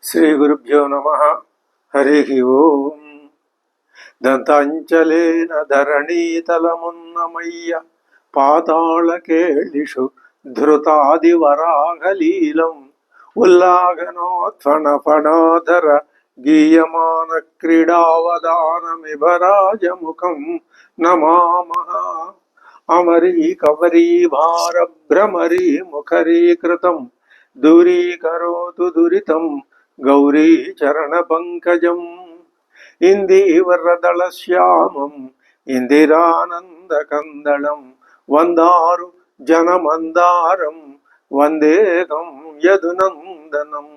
శ్రీ గురుభ్యో నమః. హరి ఓం. దంతాంచలేన ధరణీతలమున్నమయ్య పాతాళకేళిషు ధృతాదివరాగలీలం ఉల్లాఘనోత్ఫణఫణాధర గీయమాన క్రీడావదానమిభరాజముఖం నమామః. అమరీ భార భ్రమరీ ముఖరీకృతం దూరీకరోతు దురితం గౌరీ చరణ పంకజం ఇందీవరదళ శ్యామం ఇందిరానంద కందళం వందారు జనమందారం వందేకం యదునందనం.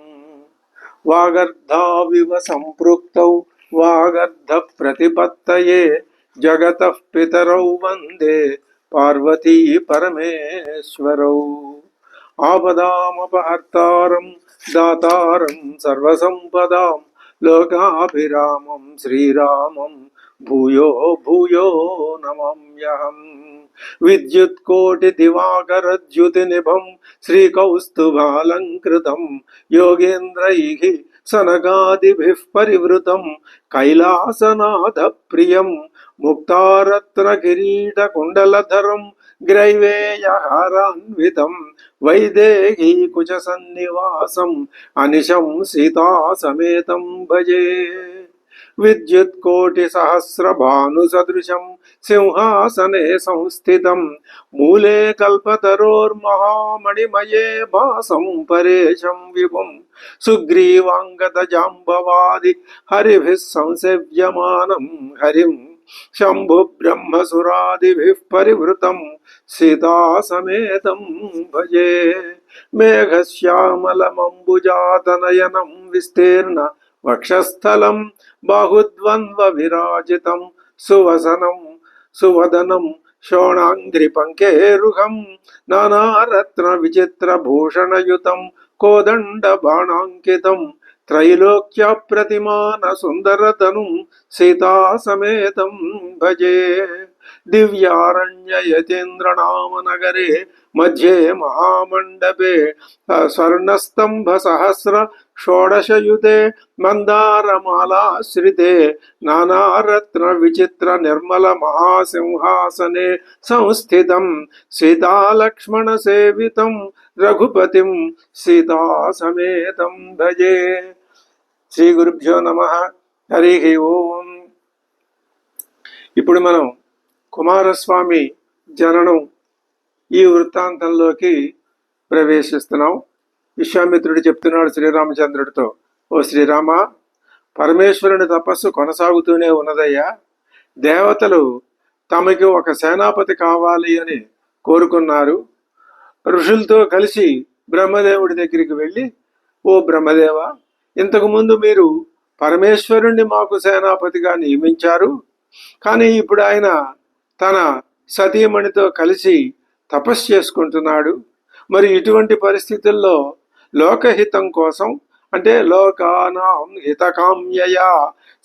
వాగర్ధావివ సంపృక్తౌ వాగర్ధ ప్రతిపత్తయే జగతః పితరౌ వందే పార్వతీ పరమేశ్వరౌ. ఆపదామపహర్తారం దాతారం సర్వసంపదాం లోకాభిరామం శ్రీరామం భూయో భూయో నమామ్యహం. విద్యుత్కోటి దివాకరద్యుతి నిభం శ్రీకౌస్తుభాలంకృతం యోగేంద్రైః సనకాదిభిః పరివృతం కైలాసనాథ ప్రియం ముక్తారత్న కిరీట కుండలధరం గ్రైవేయహారాన్వితం వైదేహీ కుచ సన్నివాసం అనిశం సీతా సమేతం భజే. విద్యుత్కోటి సహస్ర భాను సదృశం సింహాసనే సంస్థితం మూలే కల్పతరోర్మహామణిమయే భాసం పరేశం విభుం సుగ్రీవాంగద జాంబవాది హరిభిః సంసేవ్యమానం హరిం శంభు బ్రహ్మసురాదిభిః పరివృతం సీతా సమేతం భజే. మేఘశ్యామలమంబుజాతనయనం విస్తీర్ణ వక్షస్థలం బాహుద్వంద్వ విరాజితం సువసనం సువదనం శోణాంగ్రి పంకేరుహం నానారత్న విచిత్ర భూషణయుతం కోదండ బాణాంకితం త్రైలోక్య ప్రతిమాన సుందరతను సీతా సమేతం భజే. దివ్యారణ్యయతేంద్రనామ నగరే మధ్యే మహామండపే స్వర్ణస్తంభ సహస్ర షోడశయుతే మందారమాలాశ్రితే నానారత్న విచిత్ర నిర్మల మహాసింహాసనే సంస్థితం సీతాలక్ష్మణ సేవితం రఘుపతిం సీతా సమేతం భజే. శ్రీ గురుభ్యో నమః. హరి ఓం. ఇప్పుడు మనం కుమారస్వామి జననం ఈ వృత్తాంతంలోకి ప్రవేశిస్తున్నాం. విశ్వామిత్రుడు చెప్తున్నాడు శ్రీరామచంద్రుడితో, ఓ శ్రీరామ, పరమేశ్వరుని తపస్సు కొనసాగుతూనే ఉన్నదయ్యా. దేవతలు తమకి ఒక సేనాపతి కావాలి అని కోరుకున్నారు. ఋషులతో కలిసి బ్రహ్మదేవుడి దగ్గరికి వెళ్ళి, ఓ బ్రహ్మదేవ, ఇంతకుముందు మీరు పరమేశ్వరుణ్ణి మాకు సేనాపతిగా నియమించారు, కానీ ఇప్పుడు ఆయన తన సతీమణితో కలిసి తపస్సు చేసుకుంటున్నాడు. మరి ఇటువంటి పరిస్థితుల్లో లోకహితం కోసం, అంటే లోకానాం హితకామ్యయా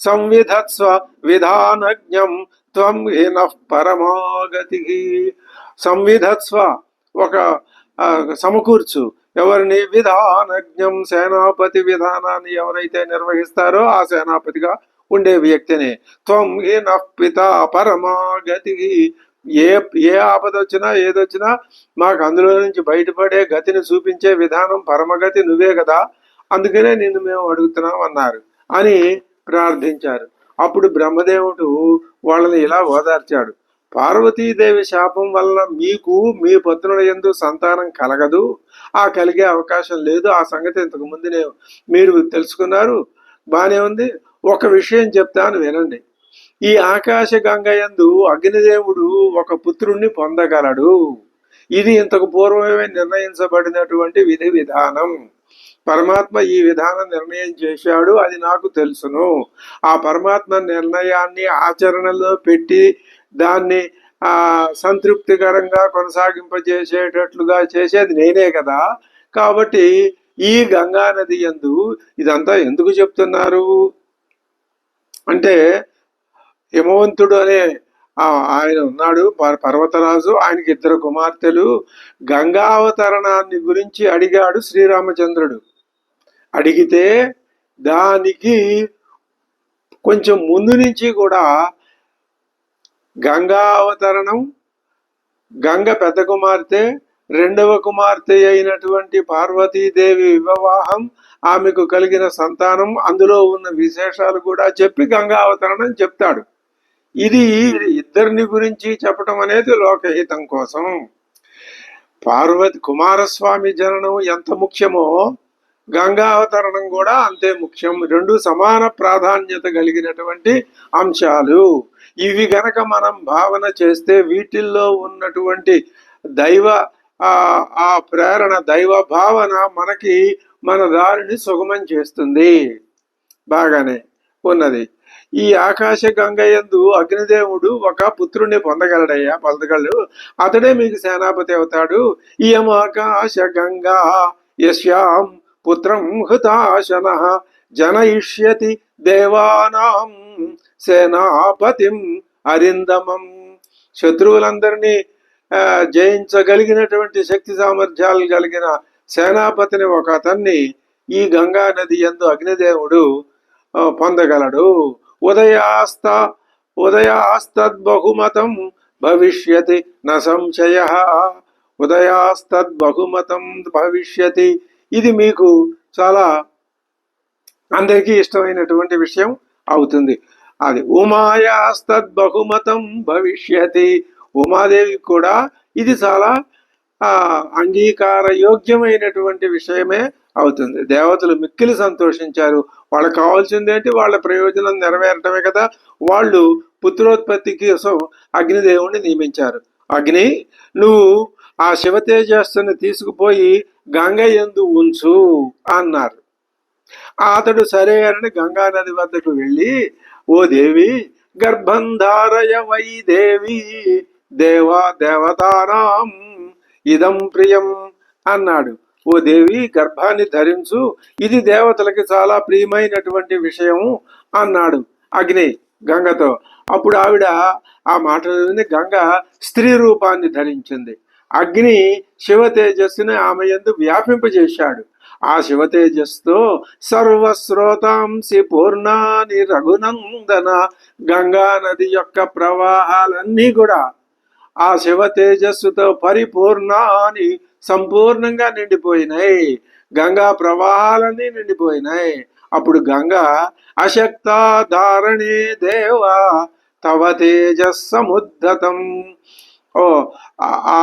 సంవిధత్స్వ విధానజ్ఞం త్వం హినః పరమాగతి. సంవిధత్స్వ, ఒక సమకూర్చు. ఎవరిని? విధానజ్ఞం, సేనాపతి విధానాన్ని ఎవరైతే నిర్వహిస్తారో ఆ సేనాపతిగా ఉండే వ్యక్తిని. త్వం హినః పితా పరమాగతి. ఏ ఆపద వచ్చినా ఏదొచ్చినా మాకు అందులో నుంచి బయటపడే గతిని చూపించే విధానం పరమగతి నువ్వే కదా, అందుకనే నిన్ను మేము అడుగుతున్నాం అన్నారు అని ప్రార్థించారు. అప్పుడు బ్రహ్మదేవుడు వాళ్ళని ఇలా ఓదార్చాడు, పార్వతీదేవి శాపం వలన మీకు మీ పుత్రుల యందు సంతానం కలగదు, ఆ కలిగే అవకాశం లేదు. ఆ సంగతి ఇంతకు ముందునే మీరు తెలుసుకున్నారు, బానే ఉంది. ఒక విషయం చెప్తాను వినండి. ఈ ఆకాశ గంగ యందు అగ్నిదేవుడు ఒక పుత్రుణ్ణి పొందగలడు. ఇది ఇంతకు పూర్వమే నిర్ణయించబడినటువంటి విధి విధానం. పరమాత్మ ఈ విధానం నిర్ణయం చేశాడు, అది నాకు తెలుసును. ఆ పరమాత్మ నిర్ణయాన్ని ఆచరణలో పెట్టి దాన్ని సంతృప్తికరంగా కొనసాగింపజేసేటట్లుగా చేసేది నేనే కదా. కాబట్టి ఈ గంగా నది యందు ఇదంతా ఎందుకు చెప్తున్నారు అంటే, హిమవంతుడు అనే ఆయన ఉన్నాడు, పర్వతరాజు. ఆయనకి 2 కుమార్తెలు. గంగావతరణాన్ని గురించి అడిగాడు శ్రీరామచంద్రుడు. అడిగితే దానికి కొంచెం ముందు నుంచి కూడా గంగా అవతరణం, గంగ పెద్ద కుమార్తె, రెండవ కుమార్తె అయినటువంటి పార్వతీదేవి వివాహం, ఆమెకు కలిగిన సంతానం, అందులో ఉన్న విశేషాలు కూడా చెప్పి గంగా అవతరణం చెప్తాడు. ఇది ఇద్దరిని గురించి చెప్పటం అనేది లోకహితం కోసం. పార్వతి కుమారస్వామి జననం ఎంత ముఖ్యమో గంగా అవతరణం కూడా అంతే ముఖ్యం. రెండు సమాన ప్రాధాన్యత కలిగినటువంటి అంశాలు. ఇవి గనక మనం భావన చేస్తే వీటిల్లో ఉన్నటువంటి దైవ ఆ ప్రేరణ, దైవ భావన మనకి మన దారిని సుగమం చేస్తుంది. బాగానే ఉన్నది. ఈ ఆకాశ గంగయందు అగ్నిదేవుడు ఒక పుత్రుణ్ణి పొందగలడు. అతడే మీకు సేనాపతి అవుతాడు. ఇయం ఆకాశ గంగా యస్యాం పుత్రం హృతాశన జనయిష్యతి దేవానాం సేనాపతిం అరిందమం. శత్రువులందరినీ జయించగలిగినటువంటి శక్తి సామర్థ్యాలు కలిగిన సేనాపతిని ఒక అతన్ని ఈ గంగా నది యందు అగ్నిదేవుడు పొందగలడు. ఉదయాస్తద్బహుమతం భవిష్యతి న సంశయ. ఉదయాస్తద్బహుమతం భవిష్యతి. ఇది మీకు చాలా అందరికీ ఇష్టమైనటువంటి విషయం అవుతుంది. అది ఉమాయాస్తద్బహుమతం భవిష్యతి. ఉమాదేవి కూడా ఇది చాలా అంగీకార యోగ్యమైనటువంటి విషయమే అవుతుంది. దేవతలు మిక్కిలి సంతోషించారు. వాళ్ళకి కావాల్సింది ఏంటి? వాళ్ళ ప్రయోజనం నెరవేరటమే కదా. వాళ్ళు పుత్రోత్పత్తి కోసం అగ్నిదేవుణ్ణి నియమించారు. అగ్ని, నువ్వు ఆ శివతేజస్సుని తీసుకుపోయి గంగ యందు ఉంచు అన్నారు. అతడు సరే అని గంగా నది వద్దకు వెళ్ళి, ఓ దేవి గర్భం ధారయ వై దేవి దేవతానాం ఇదం ప్రియం అన్నాడు. ఓ దేవి గర్భాన్ని ధరించు, ఇది దేవతలకి చాలా ప్రియమైనటువంటి విషయము అన్నాడు అగ్ని గంగతో. అప్పుడు ఆవిడ ఆ మాటలని గంగ స్త్రీ రూపాన్ని ధరించింది. అగ్ని శివ తేజస్సుని ఆమె యందు వ్యాపింపజేశాడు. ఆ శివ తేజస్సుతో సర్వశ్రోతాంసి పూర్ణాని రఘునందన, గంగా నది యొక్క ప్రవాహాలన్నీ కూడా ఆ శివ తేజస్సుతో పరిపూర్ణాని సంపూర్ణంగా నిండిపోయినాయి. గంగా ప్రవాహాలన్నీ నిండిపోయినాయి. అప్పుడు గంగా అశక్త ధారణే దేవ తవ తేజస్సముద్ధతం. ఆ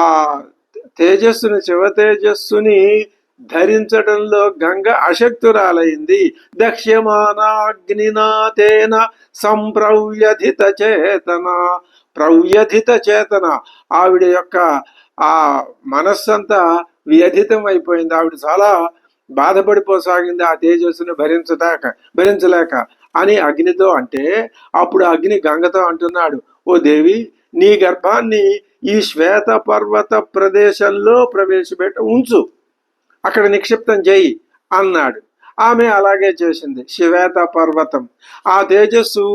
తేజస్సుని, శివ తేజస్సుని ధరించడంలో గంగ అశక్తురాలైంది. దక్ష్యమానాగ్నినాథేన సంప్రవ్యధిత చేతన. ప్రవ్యధిత చేతన, ఆవిడ యొక్క ఆ మనస్సంతా వ్యధితం అయిపోయింది. ఆవిడ చాలా బాధపడిపోసాగింది ఆ తేజస్సును భరించలేక అని అగ్నితో అంటే, అప్పుడు అగ్ని గంగతో అంటున్నాడు, ఓ దేవి నీ గర్భాన్ని ఈ శ్వేత పర్వత ప్రదేశంలో ఉంచు, అక్కడ నిక్షిప్తం చేయి అన్నాడు. ఆమె అలాగే చేసింది. శ్వేత పర్వతం ఆ తేజస్సు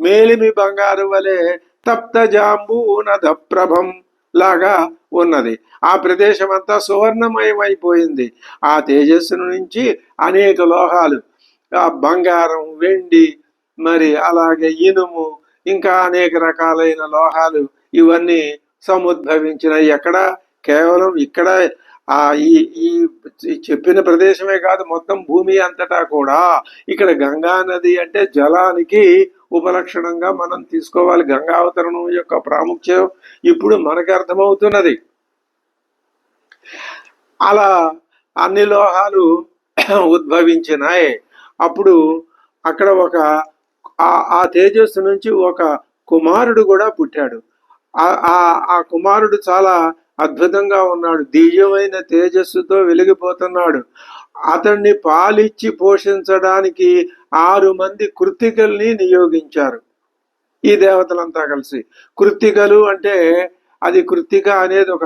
మేలిమి బంగారు వలె తప్త జాంబూనద ప్రభం లాగా ఉన్నది. ఆ ప్రదేశం అంతా సువర్ణమయమైపోయింది. ఆ తేజస్సు నుంచి అనేక లోహాలు, బంగారం, వెండి, మరి అలాగే ఇనుము, ఇంకా అనేక రకాలైన లోహాలు ఇవన్నీ సముద్భవించినాయి. ఎక్కడ? కేవలం ఇక్కడ ఈ చెప్పిన ప్రదేశమే కాదు, మొత్తం భూమి అంతటా కూడా. ఇక్కడ గంగా నది అంటే జలానికి ఉపలక్షణంగా మనం తీసుకోవాలి. గంగా అవతరణం యొక్క ప్రాముఖ్యం ఇప్పుడు మనకు అర్థమవుతున్నది. అలా అన్ని లోహాలు ఉద్భవించినాయి. అప్పుడు అక్కడ ఆ తేజస్సు నుంచి ఒక కుమారుడు కూడా పుట్టాడు. ఆ కుమారుడు చాలా అద్భుతంగా ఉన్నాడు. దివ్యమైన తేజస్సుతో వెలిగిపోతున్నాడు. అతన్ని పాలిచ్చి పోషించడానికి 6 మంది కృత్తికల్ని నియోగించారు ఈ దేవతలంతా కలిసి. కృత్తికలు అంటే అది కృత్తిక అనేది ఒక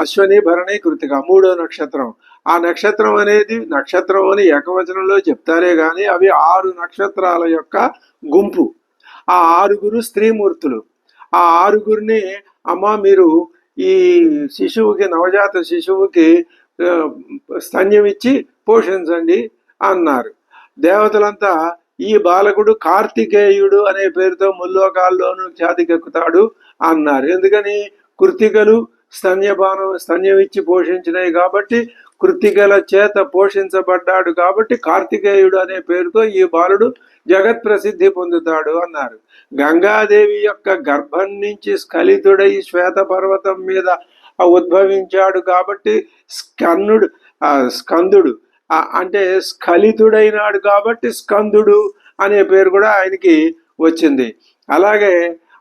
అశ్వని, భరణి, కృత్తిక 3వ నక్షత్రం. ఆ నక్షత్రం అనేది నక్షత్రం అని ఏకవచనంలో చెప్తారే గాని అవి 6 నక్షత్రాల యొక్క గుంపు. ఆ 6గురు స్త్రీమూర్తులు. ఆ 6గురిని అమ్మ మీరు ఈ శిశువుకి, నవజాత శిశువుకి స్తన్యం ఇచ్చి పోషించండి అన్నారు. దేవతలంతా ఈ బాలకుడు కార్తికేయుడు అనే పేరుతో ముల్లోకాల్లోనూ ఖ్యాతికెక్కుతాడు అన్నారు. ఎందుకని? కృత్తికలు స్తన్యమిచ్చి పోషించినాయి కాబట్టి, కృత్తికల చేత పోషించబడ్డాడు కాబట్టి కార్తికేయుడు అనే పేరుతో ఈ బాలుడు జగత్ ప్రసిద్ధి పొందుతాడు అన్నారు. గంగాదేవి యొక్క గర్భం నుంచి స్ఖలితుడై శ్వేత పర్వతం మీద ఉద్భవించాడు కాబట్టి స్కందుడు అంటే స్ఖలితుడైనాడు కాబట్టి స్కందుడు అనే పేరు కూడా ఆయనకి వచ్చింది. అలాగే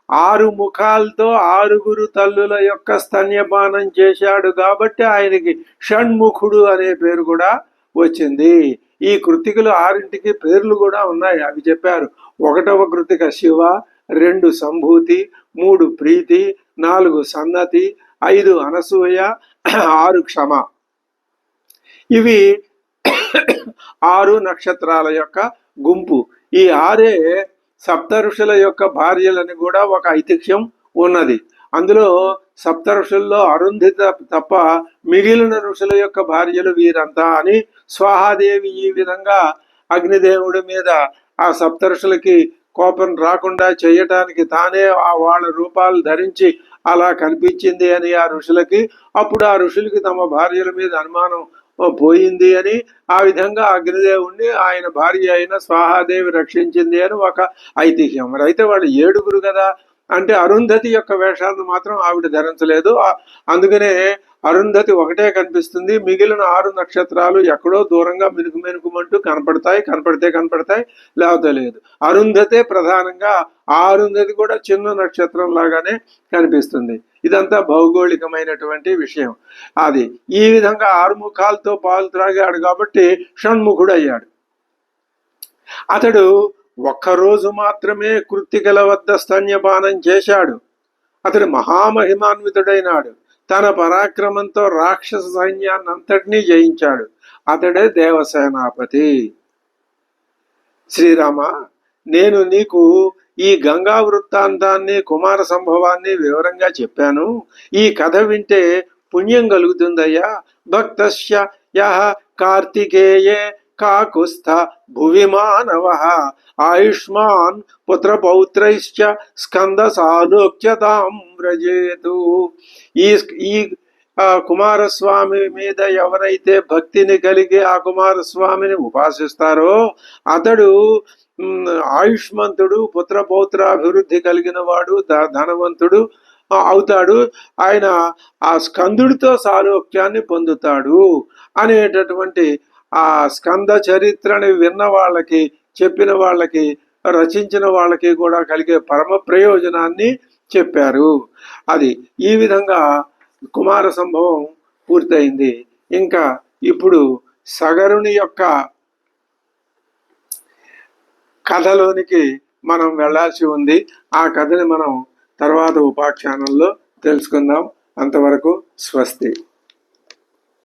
6 ముఖాలతో 6 తల్లుల యొక్క స్తన్యపానం చేశాడు కాబట్టి ఆయనకి షణ్ముఖుడు అనే పేరు కూడా వచ్చింది. ఈ కృత్తికలు 6ంటికి పేర్లు కూడా ఉన్నాయి, అవి చెప్పారు. 1వ కృత్తిక శివ, 2 సంభూతి, 3 ప్రీతి, 4 సన్నతి, 5 అనసూయ, 6 క్షమ. ఇవి 6 నక్షత్రాల యొక్క గుంపు. ఈ 6 సప్త ఋషుల యొక్క భార్యలని కూడా ఒక ఐతిహ్యం ఉన్నది. అందులో సప్త ఋషుల్లో అరుంధతి తప్ప మిగిలిన ఋషుల యొక్క భార్యలు వీరంతా అని స్వాహాదేవి ఈ విధంగా అగ్నిదేవుడి మీద ఆ సప్త ఋషులకి కోపం రాకుండా చేయటానికి తానే వాళ్ళ రూపాలు ధరించి అలా కనిపించింది అని ఆ ఋషులకి, అప్పుడు ఆ ఋషులకి తమ భార్యల మీద అనుమానం పోయింది అని, ఆ విధంగా అగ్నిదేవుణ్ణి ఆయన భార్య అయిన స్వాహాదేవి రక్షించింది అని ఒక ఐతిహ్యం. మరి అయితే వాళ్ళు 7 కదా, అంటే అరుంధతి యొక్క వేషాలను మాత్రం ఆవిడ ధరించలేదు. అందుకనే అరుంధతి ఒకటే కనిపిస్తుంది. మిగిలిన 6 నక్షత్రాలు ఎక్కడో దూరంగా మినుకుమంటూ కనపడతాయి, లేకపోతే లేదు. అరుంధతే ప్రధానంగా, ఆ అరుంధతి కూడా చిన్న నక్షత్రం లాగానే కనిపిస్తుంది. ఇదంతా భౌగోళికమైనటువంటి విషయం. అది ఈ విధంగా 6 ముఖాలతో పాలు త్రాగాడు కాబట్టి షణ్ముఖుడు అయ్యాడు. అతడు ఒక్కరోజు మాత్రమే కృత్తికల వద్ద స్తన్యపానం చేశాడు. అతడు మహామహిమాన్వితుడైనాడు. తన పరాక్రమంతో రాక్షస సైన్యాన్నంతటినీ జయించాడు. అతడే దేవసేనాపతి. శ్రీరామ, నేను నీకు ఈ గంగా వృత్తాంతాన్ని, కుమార సంభవాన్ని వివరంగా చెప్పాను. ఈ కథ వింటే పుణ్యం కలుగుతుందయ్యా. భక్తస్య యః కార్తికేయే కాకుస్థ భువి మానవః ఆయుష్మాన్ పుత్రపౌత్రైశ్చ స్కంద సాలోక్యతాం వ్రజేతు. ఈ కుమారస్వామి మీద ఎవరైతే భక్తిని కలిగి ఆ కుమారస్వామిని ఉపాసిస్తారో అతడు ఆయుష్మంతుడు, పుత్రపౌత్రాభివృద్ధి కలిగిన వాడు, ధనవంతుడు అవుతాడు. ఆయన ఆ స్కందుడితో సాలోక్యాన్ని పొందుతాడు అనేటటువంటి ఆ స్కంద చరిత్రని విన్న వాళ్ళకి, చెప్పిన వాళ్ళకి, రచించిన వాళ్ళకి కూడా కలిగే పరమ ప్రయోజనాన్ని చెప్పారు. అది ఈ విధంగా కుమార సంభవం పూర్తయింది. ఇంకా ఇప్పుడు సగరుని యొక్క కథలోనికి మనం వెళ్ళాల్సి ఉంది. ఆ కథని మనం తర్వాత ఉపాఖ్యానంలో తెలుసుకుందాం. అంతవరకు స్వస్తి.